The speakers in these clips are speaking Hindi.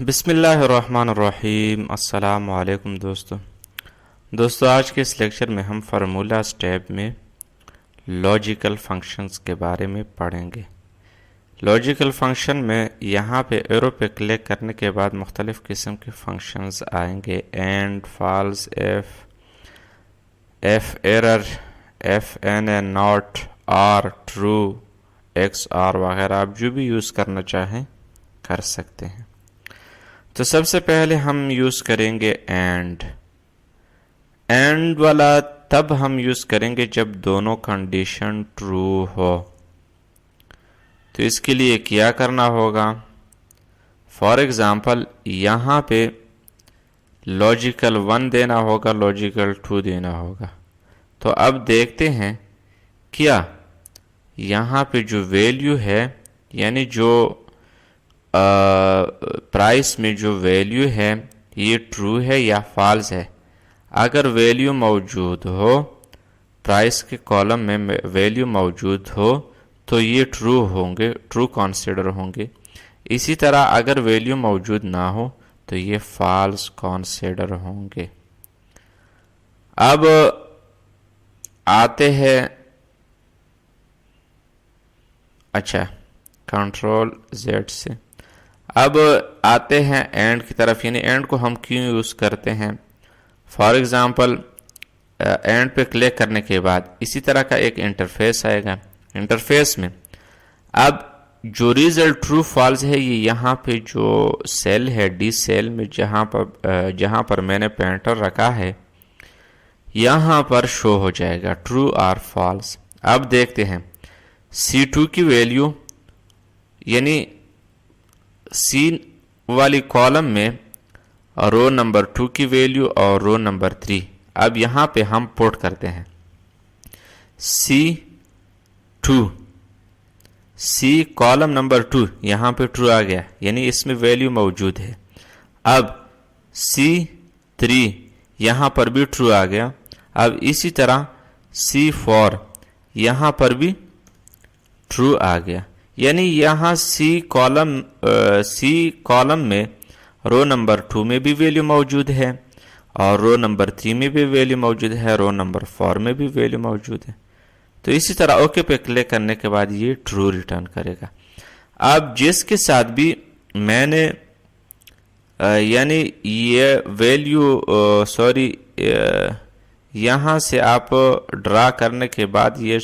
बिस्मिल्लाहिर्रहमानिर्रहीम। अस्सलामु अलैकुम दोस्तों आज के इस लेक्चर में हम फार्मूला स्टेप में लॉजिकल फंक्शंस के बारे में पढ़ेंगे। लॉजिकल फंक्शन में यहाँ पे एरो पे क्लिक करने के बाद मुख्तलिफ़ किस्म के फंक्शंस आएंगे। And, false, if error, if N N not, or true, X or वगैरह आप जो भी यूज़ करना चाहें कर सकते हैं। तो सबसे पहले हम यूज़ करेंगे एंड वाला तब हम यूज़ करेंगे जब दोनों कंडीशन ट्रू हो। तो इसके लिए क्या करना होगा, फॉर एग्ज़ाम्पल यहाँ पे लॉजिकल 1 देना होगा, लॉजिकल 2 देना होगा। तो अब देखते हैं क्या यहाँ पे जो वैल्यू है यानी जो प्राइस में जो वैल्यू है ये ट्रू है या फॉल्स है। अगर वैल्यू मौजूद हो, प्राइस के कॉलम में वैल्यू मौजूद हो तो ये ट्रू होंगे, ट्रू कंसीडर होंगे। इसी तरह अगर वैल्यू मौजूद ना हो तो ये फॉल्स कंसीडर होंगे। अब आते हैं कंट्रोल Z से अब आते हैं एंड की तरफ। यानी एंड को हम क्यों यूज़ करते हैं, फॉर एग्ज़ाम्पल एंड पे क्लिक करने के बाद इसी तरह का एक इंटरफेस आएगा। इंटरफेस में अब जो रिजल्ट ट्रू फॉल्स है ये यहाँ पे जो सेल है डी सेल में जहाँ पर मैंने पॉइंटर रखा है यहाँ पर शो हो जाएगा ट्रू और फॉल्स। अब देखते हैं C2 की वैल्यू यानी सी वाली कॉलम में रो नंबर 2 की वैल्यू और रो नंबर 3। अब यहाँ पे हम पुट करते हैं C कॉलम नंबर 2 यहाँ पे ट्रू आ गया यानी इसमें वैल्यू मौजूद है। अब C3 यहाँ पर भी ट्रू आ गया। अब इसी तरह C4 यहाँ पर भी ट्रू आ गया यानी यहाँ सी कॉलम में रो नंबर 2 में भी वैल्यू मौजूद है और रो नंबर 3 में भी वैल्यू मौजूद है, रो नंबर 4 में भी वैल्यू मौजूद है। तो इसी तरह ओके पे क्लिक करने के बाद ये ट्रू रिटर्न करेगा। अब जिसके साथ भी मैंने यानी ये वैल्यू यहाँ से आप ड्रा करने के बाद ये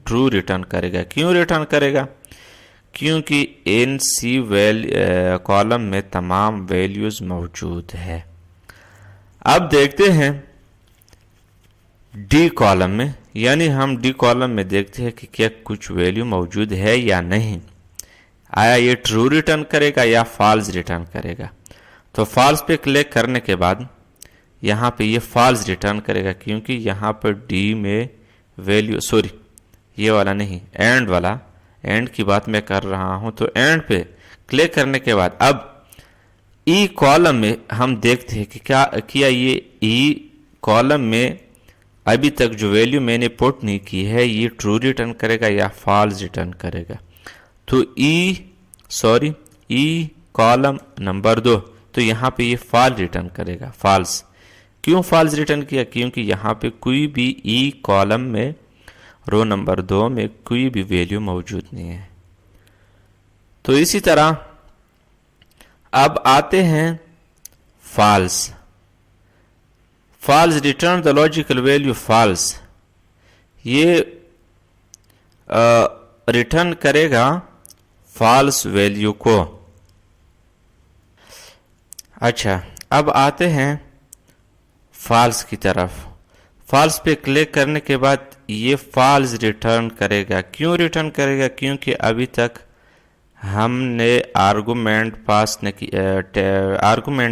ट्रू रिटर्न करेगा। क्यों रिटर्न करेगा, क्योंकि इन सी कॉलम में तमाम वैल्यूज मौजूद है। अब देखते हैं डी कॉलम में, यानी हम डी कॉलम में देखते हैं कि क्या कुछ वैल्यू मौजूद है या नहीं। आया ये ट्रू रिटर्न करेगा या फॉल्स रिटर्न करेगा। तो फॉल्स पे क्लिक करने के बाद यहाँ पे ये फॉल्स रिटर्न करेगा क्योंकि यहाँ पर डी में वैल्यू ये वाला नहीं, एंड वाला, एंड की बात मैं कर रहा हूं। तो एंड पे क्लिक करने के बाद अब ई कॉलम में हम देखते हैं कि क्या ये ई कॉलम में अभी तक जो वैल्यू मैंने पुट नहीं की है ये ट्रू रिटर्न करेगा या फॉल्स रिटर्न करेगा। तो ई कॉलम नंबर 2 तो यहाँ पे ये फॉल्स रिटर्न करेगा। फॉल्स क्यों फॉल्स रिटर्न किया, क्योंकि यहाँ पे कोई भी ई कॉलम में रो नंबर 2 में कोई भी वैल्यू मौजूद नहीं है। तो इसी तरह अब आते हैं false return the logical value false. ये रिटर्न करेगा फॉल्स वैल्यू को। अब आते हैं फॉल्स की तरफ। फॉल्स पे क्लिक करने के बाद ये फॉल्स रिटर्न करेगा। क्यों रिटर्न करेगा, क्योंकि अभी तक हमने आर्गुमेंट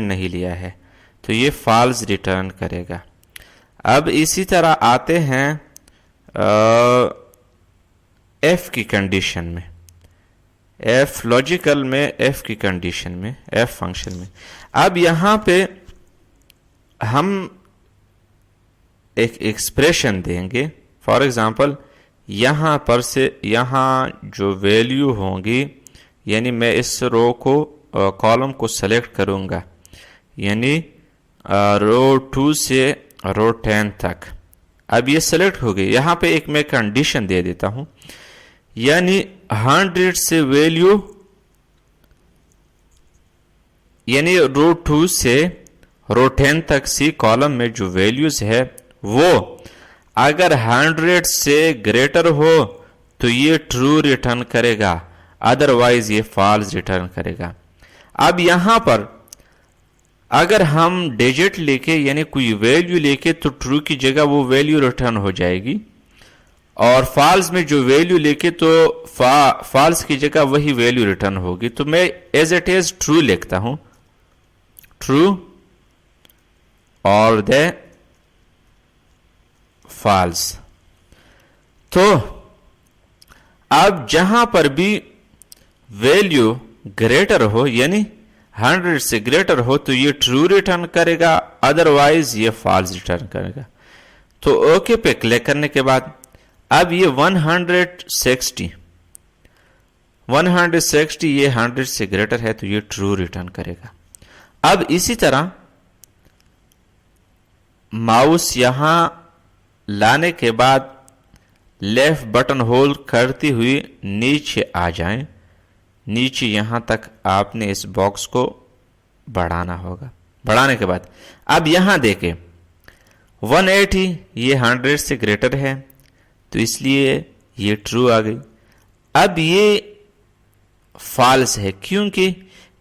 नहीं लिया है तो ये फॉल्स रिटर्न करेगा। अब इसी तरह आते हैं एफ की कंडीशन में, एफ लॉजिकल में, एफ की कंडीशन में, एफ फंक्शन में। अब यहाँ पे हम एक एक्सप्रेशन देंगे। फॉर एग्जाम्पल यहाँ पर से यहाँ जो वैल्यू होंगी यानी मैं इस रो को कॉलम को सेलेक्ट करूंगा, यानी रो 2 से रो 10 तक। अब ये सेलेक्ट हो गई। यहाँ पे एक मैं कंडीशन दे देता हूं, यानी 100 से वैल्यू, यानी रो 2 से रो 10 तक सी कॉलम में जो वैल्यूज है वो अगर 100 से ग्रेटर हो तो ये ट्रू रिटर्न करेगा, अदरवाइज ये फॉल्स रिटर्न करेगा। अब यहां पर अगर हम डिजिट लेके यानी कोई वैल्यू लेके तो ट्रू की जगह वो वैल्यू रिटर्न हो जाएगी, और फॉल्स में जो वैल्यू लेके तो फॉल्स की जगह वही वैल्यू रिटर्न होगी। तो मैं एज इट इज ट्रू लिखता हूं, ट्रू और द फॉल्स। तो अब जहां पर भी वैल्यू ग्रेटर हो यानी 100 से ग्रेटर हो तो ये ट्रू रिटर्न करेगा, अदरवाइज ये फॉल्स रिटर्न करेगा। तो ओके पे क्लिक करने के बाद अब ये 160 ये 100 से ग्रेटर है तो ये ट्रू रिटर्न करेगा। अब इसी तरह माउस यहां लाने के बाद लेफ्ट बटन होल्ड करती हुई नीचे आ जाएं, नीचे यहां तक आपने इस बॉक्स को बढ़ाना होगा। बढ़ाने के बाद अब यहां देखें 180 ये 100 से ग्रेटर है तो इसलिए ये ट्रू आ गई। अब ये फॉल्स है,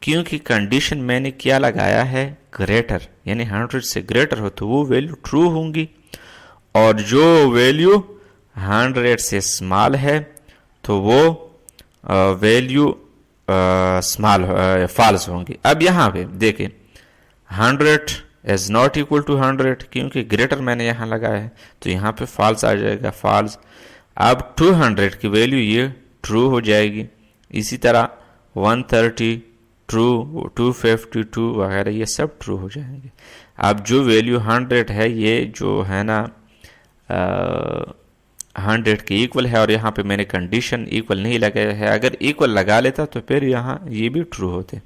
क्योंकि कंडीशन मैंने क्या लगाया है, ग्रेटर, यानी 100 से ग्रेटर हो तो वो वैल्यू ट्रू होंगी, और जो वैल्यू 100 से स्मॉल है तो वो वैल्यू स्मॉल फॉल्स होंगी। अब यहां पे देखें 100 इज नॉट इक्वल टू 100, क्योंकि ग्रेटर मैंने यहां लगाया है तो यहां पे फॉल्स आ जाएगा, फॉल्स। अब 200 की वैल्यू ये ट्रू हो जाएगी। इसी तरह 130 ट्रू, 252 वगैरह ये सब ट्रू हो जाएंगे। अब जो वैल्यू 100 है ये जो है ना 100 के इक्वल है, और यहाँ पे मैंने कंडीशन इक्वल नहीं लगाया है। अगर इक्वल लगा लेता तो फिर यहाँ ये भी ट्रू होते।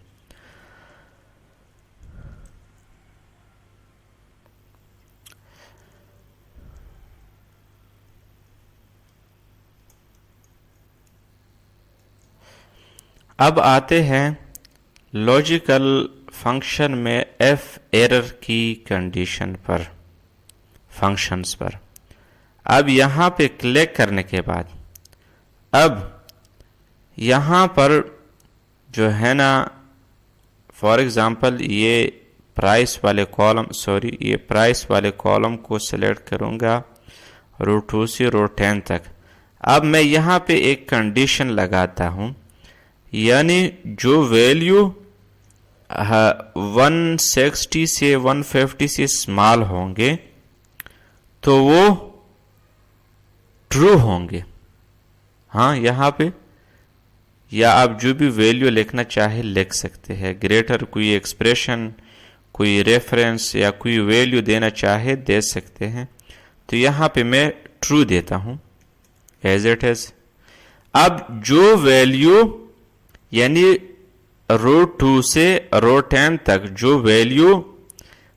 अब आते हैं लॉजिकल फंक्शन में एफ एरर की कंडीशन पर, फंक्शंस पर। अब यहां पे क्लिक करने के बाद अब यहां पर जो है ना, फॉर एग्जांपल ये प्राइस वाले कॉलम को सिलेक्ट करूंगा रो 2 से रो 10 तक। अब मैं यहां पे एक कंडीशन लगाता हूं, यानी जो वैल्यू 160 से 150 से स्मॉल होंगे तो वो ट्रू होंगे। हाँ, यहां पे या आप जो भी वैल्यू लिखना चाहे लिख सकते हैं, ग्रेटर कोई एक्सप्रेशन, कोई रेफरेंस या कोई वैल्यू देना चाहे दे सकते हैं। तो यहां पे मैं ट्रू देता हूं एज इट इज। अब जो वैल्यू यानी रो 2 से रो 10 तक जो वैल्यू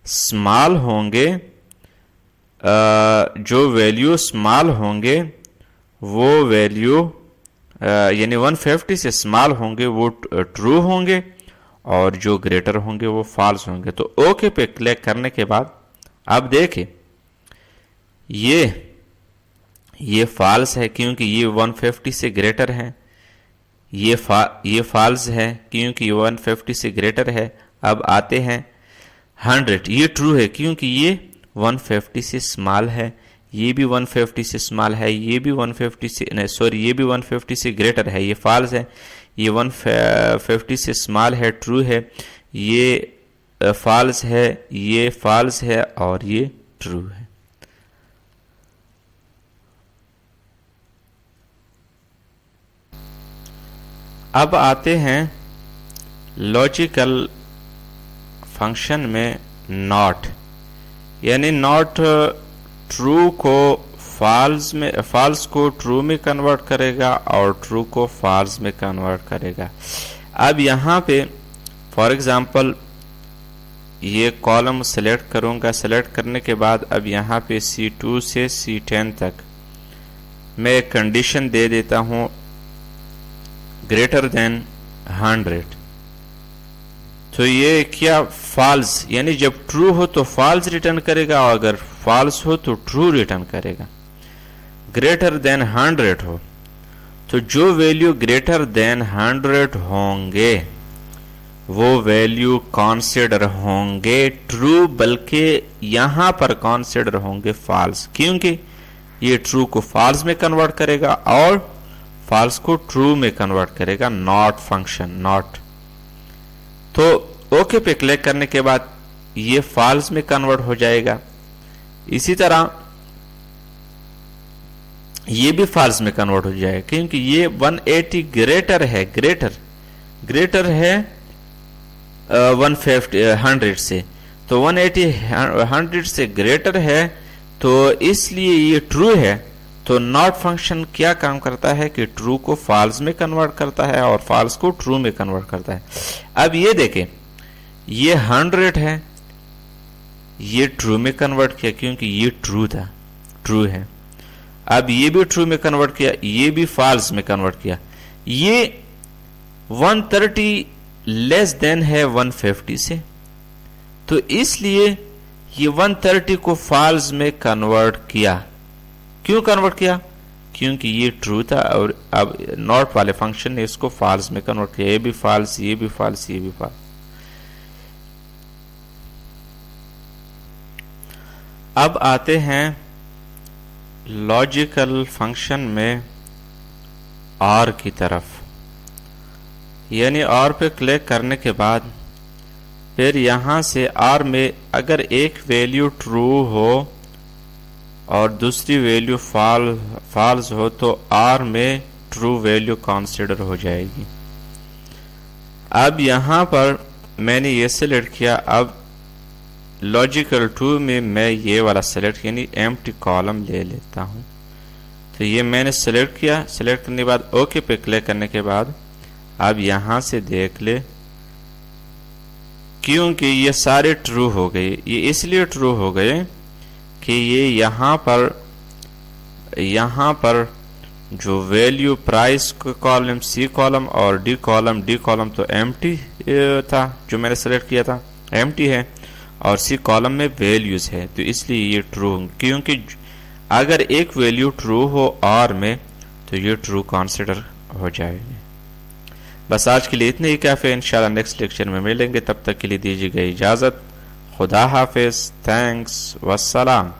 स्मॉल होंगे, वो वैल्यू यानी 150 से स्मॉल होंगे वो ट्रू होंगे, और जो ग्रेटर होंगे वो फॉल्स होंगे। तो ओके पे क्लिक करने के बाद अब देखें ये फॉल्स है क्योंकि ये 150 से ग्रेटर है, ये फॉल्स है क्योंकि 150 से ग्रेटर है। अब आते हैं 100, ये ट्रू है क्योंकि ये 150 से स्मॉल है, ये भी 150 से स्मॉल है, ये भी 150 से ये भी 150 से ग्रेटर है, ये फॉल्स है। ये 150 से स्मॉल है, ट्रू है, ये फॉल्स है, ये फॉल्स है, और ये ट्रू है। अब आते हैं लॉजिकल फंक्शन में नॉट, यानी नॉट ट्रू को फॉल्स को ट्रू में कन्वर्ट करेगा और ट्रू को फॉल्स में कन्वर्ट करेगा। अब यहाँ पे फॉर एग्जांपल ये कॉलम सेलेक्ट करूंगा। सेलेक्ट करने के बाद अब यहाँ पे C2 से C10 तक मैं एक कंडीशन दे देता हूँ ग्रेटर देन 100। तो ये क्या फॉल्स, यानी जब ट्रू हो तो फॉल्स रिटर्न करेगा और अगर फॉल्स हो तो ट्रू रिटर्न करेगा। ग्रेटर देन 100 हो तो जो वैल्यू ग्रेटर देन 100 होंगे वो वैल्यू कंसीडर होंगे ट्रू, बल्कि यहां पर कंसीडर होंगे फॉल्स, क्योंकि ये ट्रू को फॉल्स में कन्वर्ट करेगा और फॉल्स को ट्रू में कन्वर्ट करेगा, नॉट फंक्शन नॉट। तो ओके पे क्लिक करने के बाद ये फॉल्स में कन्वर्ट हो जाएगा। इसी तरह ये भी फॉल्स में कन्वर्ट हो जाएगा क्योंकि ये 180 ग्रेटर है, ग्रेटर है 100 से, तो 180 100 से ग्रेटर है, तो इसलिए ये ट्रू है। तो नॉट फंक्शन क्या काम करता है कि ट्रू को फॉल्स में कन्वर्ट करता है और फॉल्स को ट्रू में कन्वर्ट करता है। अब ये देखें, ये 100 है, ये ट्रू में कन्वर्ट किया क्योंकि ये ट्रू था, ट्रू है। अब ये भी ट्रू में कन्वर्ट किया, ये भी फॉल्स में कन्वर्ट किया। ये 130 लेस देन है 150 से, तो इसलिए ये 130 को फॉल्स में कन्वर्ट किया। क्यों कन्वर्ट किया? क्योंकि ये ट्रू था और अब नॉट वाले फंक्शन ने इसको फॉल्स में कन्वर्ट किया। ये भी फॉल्स, ये भी फॉल्स, ये भी फॉल्स। अब आते हैं लॉजिकल फंक्शन में और की तरफ, यानी और पे क्लिक करने के बाद फिर यहां से और में अगर एक वैल्यू ट्रू हो और दूसरी वैल्यू फॉल्स हो तो और में ट्रू वैल्यू कंसीडर हो जाएगी। अब यहां पर मैंने ये सिलेक्ट किया। अब लॉजिकल 2 में मैं ये वाला सेलेक्ट यानी एम्प्टी कॉलम ले लेता हूं। तो ये मैंने सेलेक्ट किया। सेलेक्ट करने के बाद ओके पे क्लिक करने के बाद अब यहां से देख ले, क्योंकि ये सारे ट्रू हो गए। ये इसलिए ट्रू हो गए कि ये यहां पर जो value price column C column और डी कॉलम तो एम्प्टी था, जो मैंने सेलेक्ट किया था एम्प्टी है, और सी कॉलम में वैल्यूज है, तो इसलिए ये ट्रू, क्योंकि अगर एक वैल्यू ट्रू हो और में तो ये ट्रू कंसीडर हो जाएगी। बस आज के लिए इतने ही काफी है। इंशाल्लाह नेक्स्ट लेक्चर में मिलेंगे, तब तक के लिए दीजिएगा इजाजत। खुदा हाफिज, थैंक्स, वस्सलाम।